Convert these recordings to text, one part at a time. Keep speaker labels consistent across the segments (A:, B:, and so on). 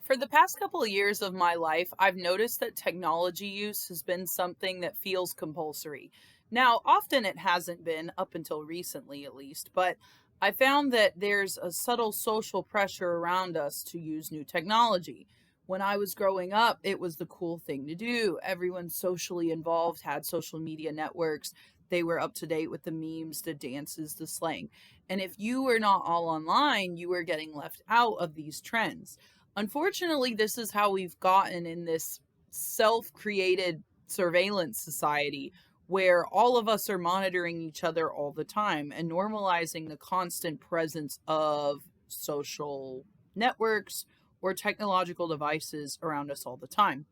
A: For the past couple of years of my life, I've noticed that technology use has been something that feels compulsory. Now, often it hasn't been, up until recently at least, but I found that there's a subtle social pressure around us to use new technology. When I was growing up, it was the cool thing to do. Everyone socially involved had social media networks. They were up to date with the memes, the dances, the slang. And if you were not all online, you were getting left out of these trends. Unfortunately, this is how we've gotten in this self created surveillance society where all of us are monitoring each other all the time and normalizing the constant presence of social networks or technological devices around us all the time.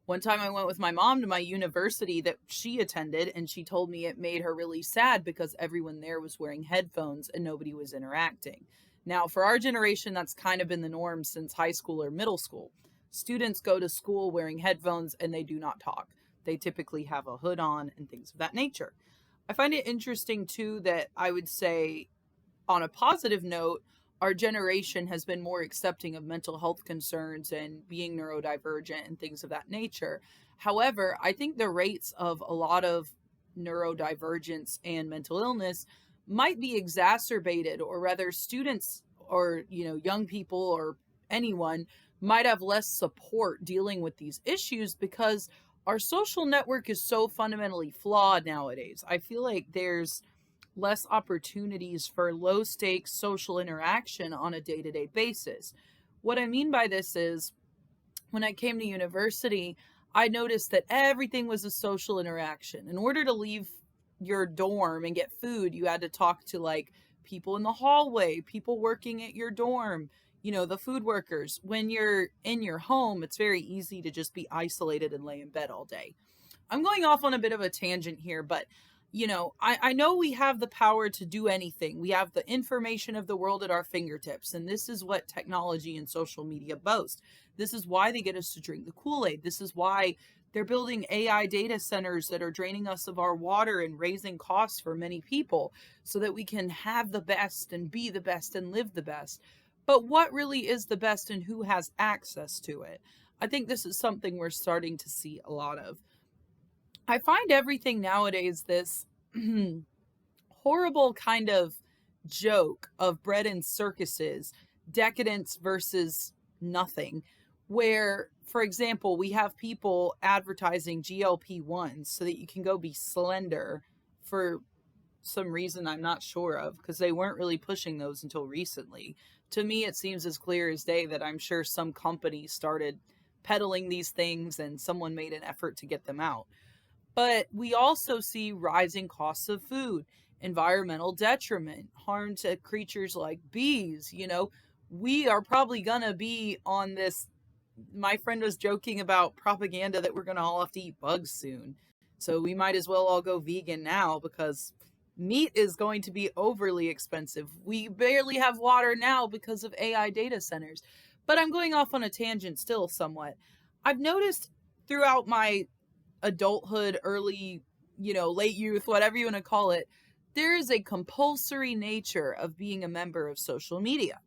A: One time I went with my mom to my university that she attended, and she told me it made her really sad because everyone there was wearing headphones and nobody was interacting. Now, for our generation, that's kind of been the norm since high school or middle school. Students go to school wearing headphones and they do not talk. They typically have a hood on and things of that nature. I find it interesting too that I would say, on a positive note, our generation has been more accepting of mental health concerns and being neurodivergent and things of that nature. However, I think the rates of a lot of neurodivergence and mental illness might be exacerbated, or rather students or young people or anyone might have less support dealing with these issues because our social network is so fundamentally flawed nowadays. I feel like there's less opportunities for low stakes social interaction on a day to day basis. What I mean by this is when I came to university, I noticed that everything was a social interaction. In order to leave your dorm and get food, you had to talk to like people in the hallway, people working at your dorm, the food workers. When you're in your home, it's very easy to just be isolated and lay in bed all day. I'm going off on a bit of a tangent here, but I know we have the power to do anything. We have the information of the world at our fingertips. And this is what technology and social media boast. This is why they get us to drink the Kool-Aid. This is why they're building AI data centers that are draining us of our water and raising costs for many people so that we can have the best and be the best and live the best. But what really is the best and who has access to it? I think this is something we're starting to see a lot of. I find everything nowadays this horrible kind of joke of bread and circuses, decadence versus nothing, where, for example, we have people advertising GLP-1s so that you can go be slender for some reason I'm not sure of, because they weren't really pushing those until recently. To me, it seems as clear as day that I'm sure some company started peddling these things and someone made an effort to get them out. But we also see rising costs of food, environmental detriment, harm to creatures like bees. We are probably going to be on this. My friend was joking about propaganda that we're going to all have to eat bugs soon. So we might as well all go vegan now because meat is going to be overly expensive. We barely have water now because of AI data centers. But I'm going off on a tangent still somewhat. I've noticed throughout my adulthood, early, late youth, whatever you want to call it, there is a compulsory nature of being a member of social media.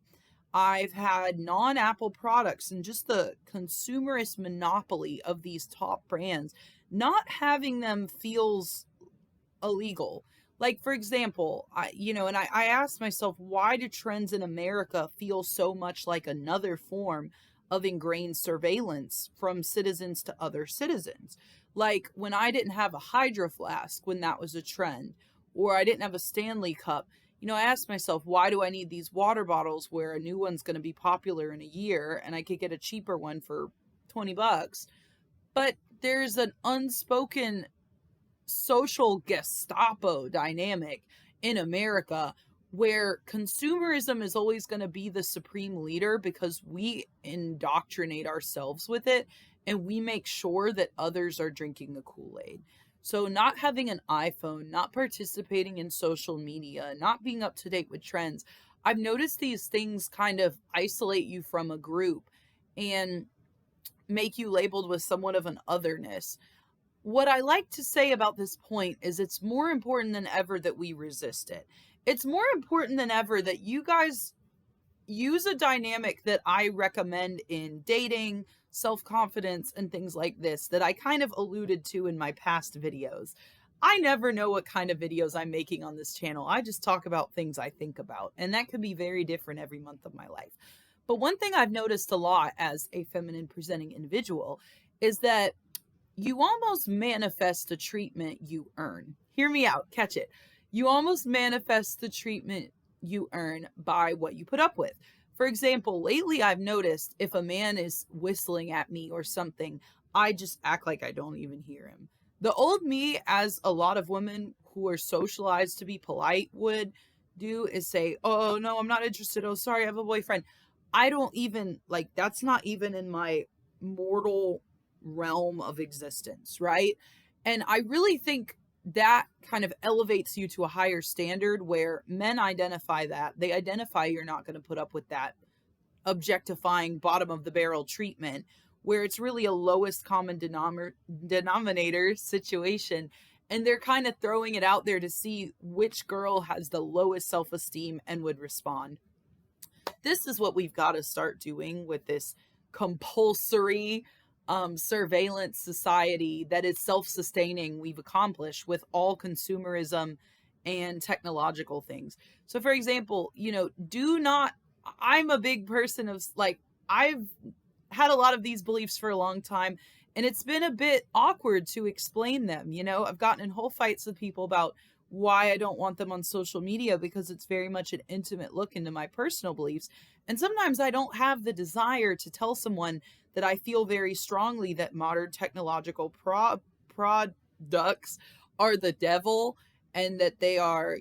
A: I've had non-Apple products and just the consumerist monopoly of these top brands. Not having them feels illegal. Like, for example, I asked myself, why do trends in America feel so much like another form of ingrained surveillance from citizens to other citizens? Like when I didn't have a Hydro Flask when that was a trend, or I didn't have a Stanley Cup, I asked myself, why do I need these water bottles where a new one's going to be popular in a year and I could get a cheaper one for $20? But there's an unspoken social Gestapo dynamic in America where consumerism is always going to be the supreme leader because we indoctrinate ourselves with it and we make sure that others are drinking the Kool-Aid. So not having an iPhone, not participating in social media, not being up to date with trends, I've noticed these things kind of isolate you from a group and make you labeled with somewhat of an otherness. What I like to say about this point is it's more important than ever that we resist it. It's more important than ever that you guys use a dynamic that I recommend in dating, self confidence, and things like this that I kind of alluded to in my past videos. I never know what kind of videos I'm making on this channel. I just talk about things I think about, and that could be very different every month of my life. But one thing I've noticed a lot as a feminine presenting individual is that you almost manifest the treatment you earn. Hear me out, catch it. You almost manifest the treatment you earn by what you put up with. For example, lately I've noticed if a man is whistling at me or something, I just act like I don't even hear him. The old me, as a lot of women who are socialized to be polite would do, is say, "Oh, no, I'm not interested. Oh, sorry, I have a boyfriend." I don't even like that's not even in my mortal realm of existence, right? And I really think that kind of elevates you to a higher standard where men identify that. They identify you're not going to put up with that objectifying bottom of the barrel treatment where it's really a lowest common denominator situation. And they're kind of throwing it out there to see which girl has the lowest self esteem and would respond. This is what we've got to start doing with this compulsory surveillance society that is self-sustaining we've accomplished with all consumerism and technological things. So for example, do not, I'm a big person of like, I've had a lot of these beliefs for a long time, and it's been a bit awkward to explain them. I've gotten in whole fights with people about why I don't want them on social media because it's very much an intimate look into my personal beliefs. And sometimes I don't have the desire to tell someone that I feel very strongly that modern technological products are the devil and that they are,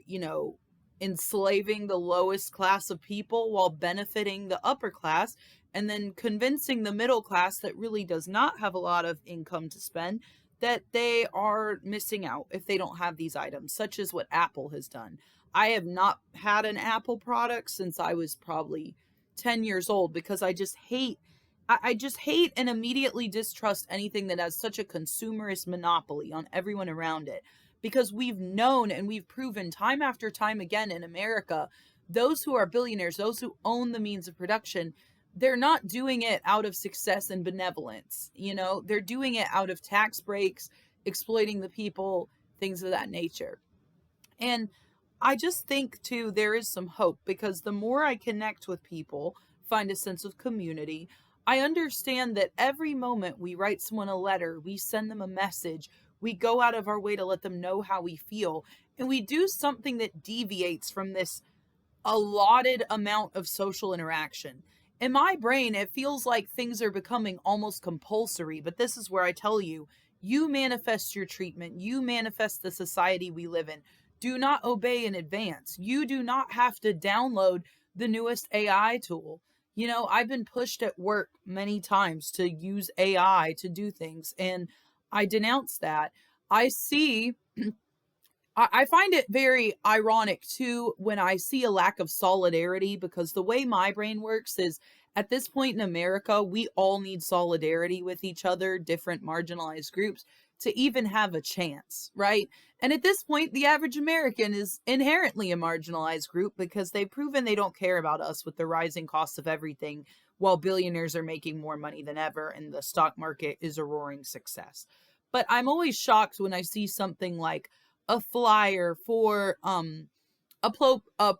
A: enslaving the lowest class of people while benefiting the upper class, and then convincing the middle class that really does not have a lot of income to spend that they are missing out if they don't have these items, such as what Apple has done. I have not had an Apple product since I was probably 10 years old because I just hate I just hate and immediately distrust anything that has such a consumerist monopoly on everyone around it. Because we've known and we've proven time after time again in America, those who are billionaires, those who own the means of production, they're not doing it out of success and benevolence. They're doing it out of tax breaks, exploiting the people, things of that nature. And I just think too, there is some hope because the more I connect with people, find a sense of community, I understand that every moment we write someone a letter, we send them a message, we go out of our way to let them know how we feel, and we do something that deviates from this allotted amount of social interaction. In my brain, it feels like things are becoming almost compulsory, but this is where I tell you, you manifest your treatment, you manifest the society we live in. Do not obey in advance. You do not have to download the newest AI tool. I've been pushed at work many times to use AI to do things, and I denounce that. I see I find it very ironic too when I see a lack of solidarity because the way my brain works is at this point in America, we all need solidarity with each other, different marginalized groups, to even have a chance, right? And at this point, the average American is inherently a marginalized group because they've proven they don't care about us with the rising cost of everything while billionaires are making more money than ever and the stock market is a roaring success. But I'm always shocked when I see something like a flyer for a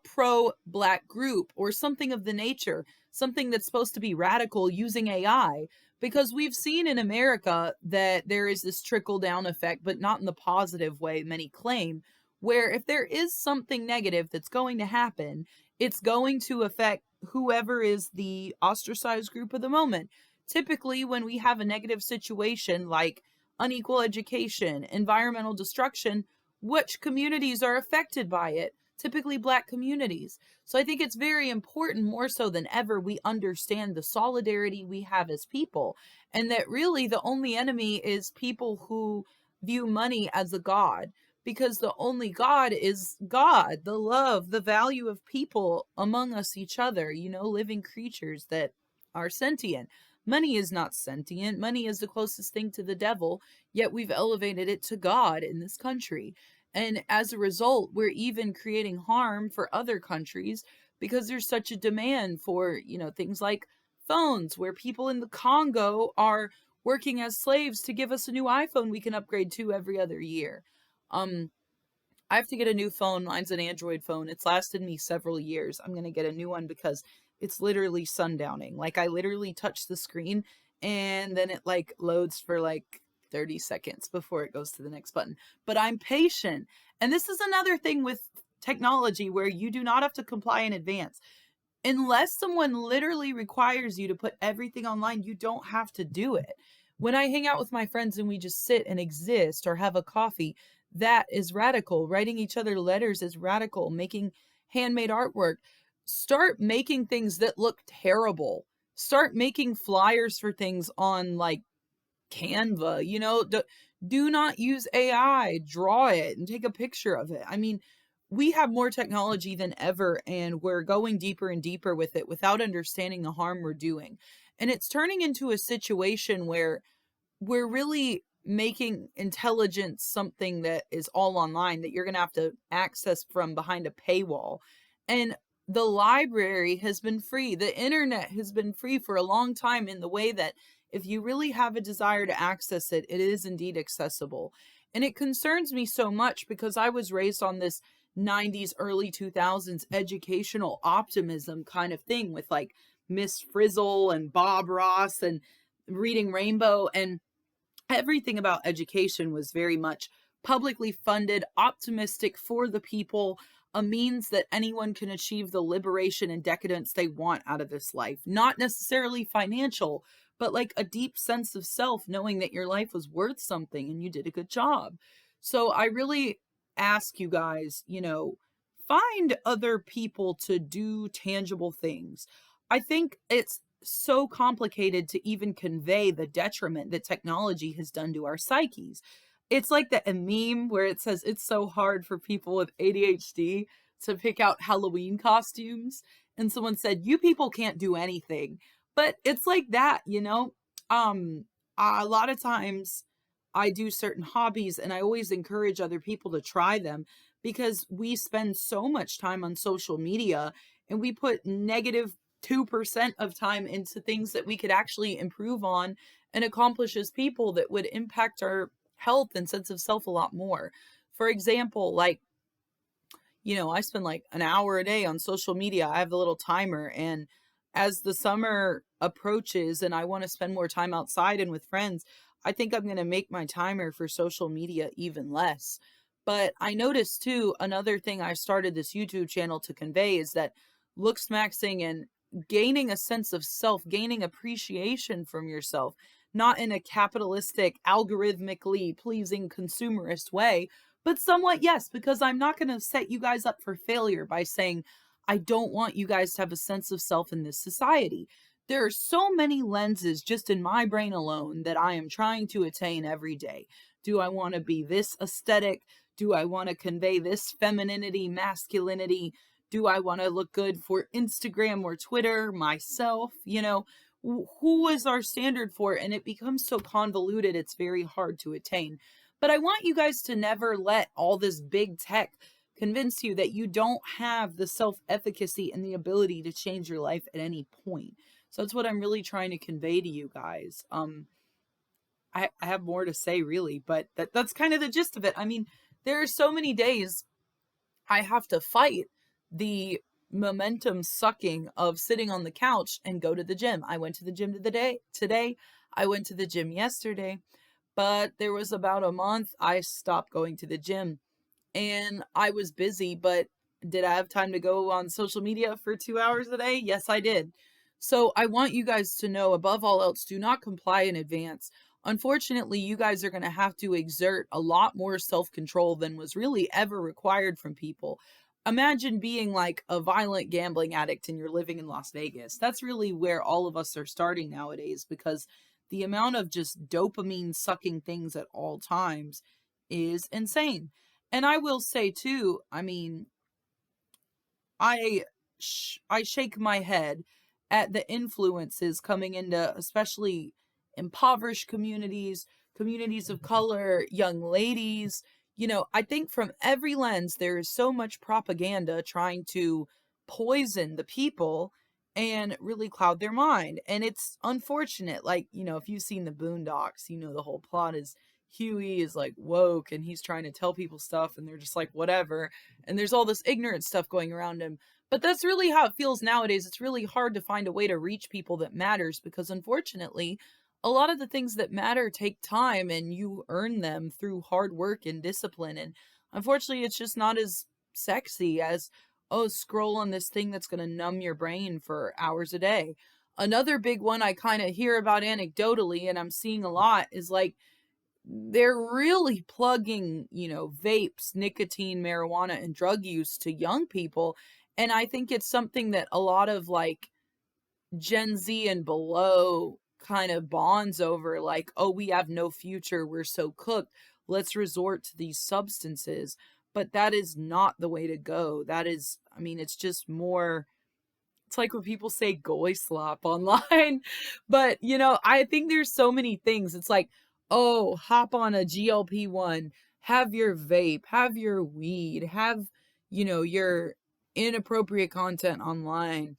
A: pro black group or something of the nature, something that's supposed to be radical using AI, because we've seen in America that there is this trickle down effect, but not in the positive way many claim, where if there is something negative that's going to happen, it's going to affect whoever is the ostracized group of the moment. Typically, when we have a negative situation like unequal education, environmental destruction, which communities are affected by it? Typically Black communities. So I think it's very important, more so than ever, we understand the solidarity we have as people, and that really the only enemy is people who view money as a god, because the only God is God, the love, the value of people among us, each other, living creatures that are sentient. Money is not sentient. Money is the closest thing to the devil, yet we've elevated it to God in this country. And as a result, we're even creating harm for other countries because there's such a demand for, things like phones, where people in the Congo are working as slaves to give us a new iPhone we can upgrade to every other year. Um, I have to get a new phone. Mine's an Android phone. It's lasted me several years. I'm going to get a new one because it's literally sundowning. Like, I literally touch the screen and then it like loads for like 30 seconds before it goes to the next button. But I'm patient. And this is another thing with technology where you do not have to comply in advance. Unless someone literally requires you to put everything online, you don't have to do it. When I hang out with my friends and we just sit and exist or have a coffee, that is radical. Writing each other letters is radical. Making handmade artwork. Start making things that look terrible. Start making flyers for things on like Canva, do not use AI, draw it and take a picture of it. I mean, we have more technology than ever, and we're going deeper and deeper with it without understanding the harm we're doing. And it's turning into a situation where we're really making intelligence something that is all online that you're going to have to access from behind a paywall. And the library has been free. The internet has been free for a long time in the way that if you really have a desire to access it, it is indeed accessible. And it concerns me so much because I was raised on this 90s, early 2000s educational optimism kind of thing with like Miss Frizzle and Bob Ross and Reading Rainbow, and everything about education was very much publicly funded, optimistic, for the people, a means that anyone can achieve the liberation and decadence they want out of this life. Not necessarily financial, but like a deep sense of self, knowing that your life was worth something and you did a good job. So I really ask you guys, find other people to do tangible things. I think it's so complicated to even convey the detriment that technology has done to our psyches. It's like a meme where it says it's so hard for people with ADHD to pick out Halloween costumes. And someone said, you people can't do anything. But it's like that, a lot of times I do certain hobbies and I always encourage other people to try them because we spend so much time on social media and we put negative 2% of time into things that we could actually improve on and accomplish as people that would impact our health and sense of self a lot more. For example, like, I spend like an hour a day on social media. I have the little timer, and as the summer approaches and I want to spend more time outside and with friends, I think I'm going to make my timer for social media even less. But I noticed too, another thing I started this YouTube channel to convey is that looks maxing and gaining a sense of self, gaining appreciation from yourself, not in a capitalistic, algorithmically pleasing consumerist way, but somewhat yes, because I'm not going to set you guys up for failure by saying, I don't want you guys to have a sense of self in this society. There are so many lenses just in my brain alone that I am trying to attain every day. Do I want to be this aesthetic? Do I want to convey this femininity, masculinity? Do I want to look good for Instagram or Twitter, myself? Who is our standard for it? And it becomes so convoluted, it's very hard to attain. But I want you guys to never let all this big tech convince you that you don't have the self-efficacy and the ability to change your life at any point. So that's what I'm really trying to convey to you guys. I have more to say really, but that's kind of the gist of it. I mean, there are so many days I have to fight the momentum sucking of sitting on the couch and go to the gym. I went to the gym today. I went to the gym yesterday, but there was about a month I stopped going to the gym and I was busy, but did I have time to go on social media for 2 hours a day? Yes, I did. So I want you guys to know, above all else, do not comply in advance. Unfortunately, you guys are going to have to exert a lot more self-control than was really ever required from people. Imagine being like a violent gambling addict and you're living in Las Vegas. That's really where all of us are starting nowadays, because the amount of just dopamine sucking things at all times is insane. And I will say too, I mean, I shake my head at the influences coming into especially impoverished communities, communities of color, young ladies. I think from every lens there is so much propaganda trying to poison the people and really cloud their mind. And it's unfortunate. Like, if you've seen the Boondocks, the whole plot is Huey is like woke and he's trying to tell people stuff and they're just like, whatever. And there's all this ignorant stuff going around him. But that's really how it feels nowadays. It's really hard to find a way to reach people that matters because unfortunately, a lot of the things that matter take time and you earn them through hard work and discipline. And unfortunately, it's just not as sexy as, oh, scroll on this thing that's going to numb your brain for hours a day. Another big one I kind of hear about anecdotally, and I'm seeing a lot, is like they're really plugging, vapes, nicotine, marijuana, and drug use to young people. And I think it's something that a lot of like Gen Z and below kind of bonds over, like, oh, we have no future. We're so cooked. Let's resort to these substances. But that is not the way to go. That is, I mean, it's just more, it's like when people say goy slop online. But, I think there's so many things. It's like, oh, hop on a GLP-1, have your vape, have your weed, have, your inappropriate content online.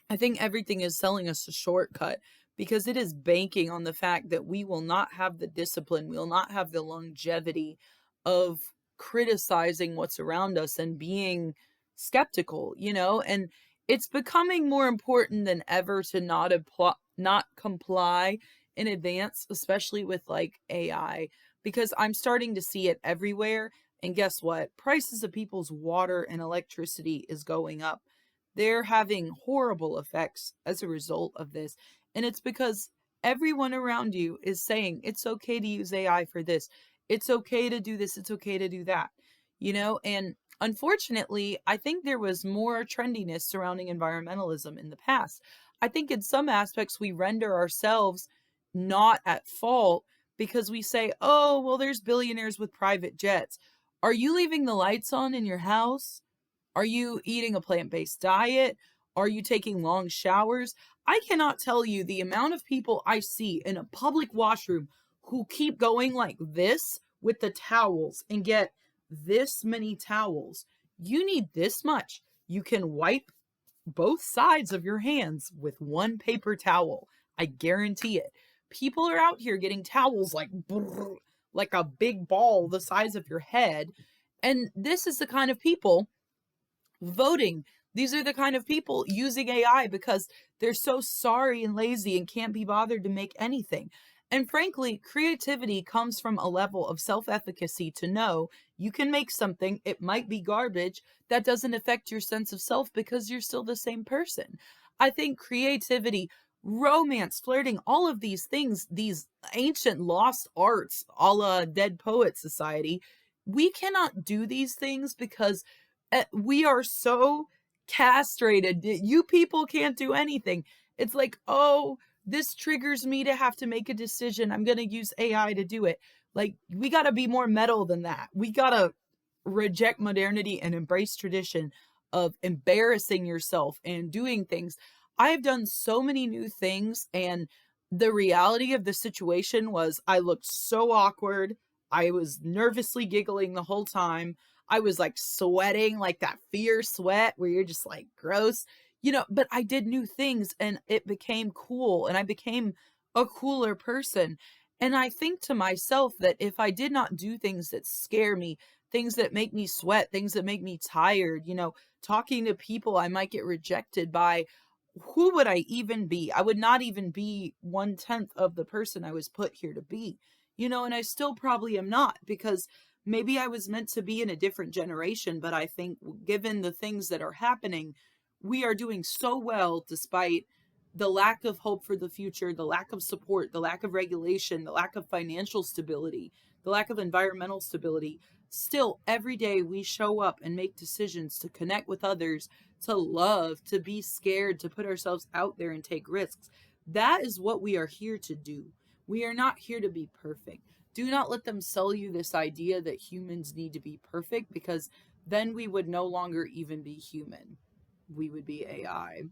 A: I think everything is selling us a shortcut because it is banking on the fact that we will not have the discipline, we will not have the longevity of criticizing what's around us and being skeptical, and it's becoming more important than ever to not comply in advance, especially with like AI, because I'm starting to see it everywhere. And guess what? Prices of people's water and electricity is going up. They're having horrible effects as a result of this. And it's because everyone around you is saying it's okay to use AI for this. It's okay to do this. It's okay to do that. And unfortunately, I think there was more trendiness surrounding environmentalism in the past. I think in some aspects we render ourselves not at fault because we say, oh, well, there's billionaires with private jets. Are you leaving the lights on in your house? Are you eating a plant-based diet? Are you taking long showers? I cannot tell you the amount of people I see in a public washroom who keep going like this with the towels and get this many towels. You need this much. You can wipe both sides of your hands with one paper towel. I guarantee it. People are out here getting towels like brrr, like a big ball the size of your head. And this is the kind of people voting. These are the kind of people using AI because they're so sorry and lazy and can't be bothered to make anything. And frankly, creativity comes from a level of self-efficacy to know you can make something, it might be garbage, that doesn't affect your sense of self because you're still the same person. I think creativity, romance, flirting, all of these things, these ancient lost arts, a la Dead Poet Society, we cannot do these things because we are so castrated. You people can't do anything. It's like, oh, this triggers me to have to make a decision. I'm going to use AI to do it. Like, we got to be more metal than that. We got to reject modernity and embrace tradition of embarrassing yourself and doing things. I've done so many new things, and the reality of the situation was I looked so awkward. I was nervously giggling the whole time. I was like sweating, like that fear sweat where you're just like gross, but I did new things and it became cool and I became a cooler person. And I think to myself that if I did not do things that scare me, things that make me sweat, things that make me tired, talking to people I might get rejected by, who would I even be? I would not even be 1/10 of the person I was put here to be, and I still probably am not because maybe I was meant to be in a different generation, but I think given the things that are happening, we are doing so well despite the lack of hope for the future, the lack of support, the lack of regulation, the lack of financial stability, the lack of environmental stability. Still, every day we show up and make decisions to connect with others, to love, to be scared, to put ourselves out there and take risks. That is what we are here to do. We are not here to be perfect. Do not let them sell you this idea that humans need to be perfect because then we would no longer even be human. We would be AI.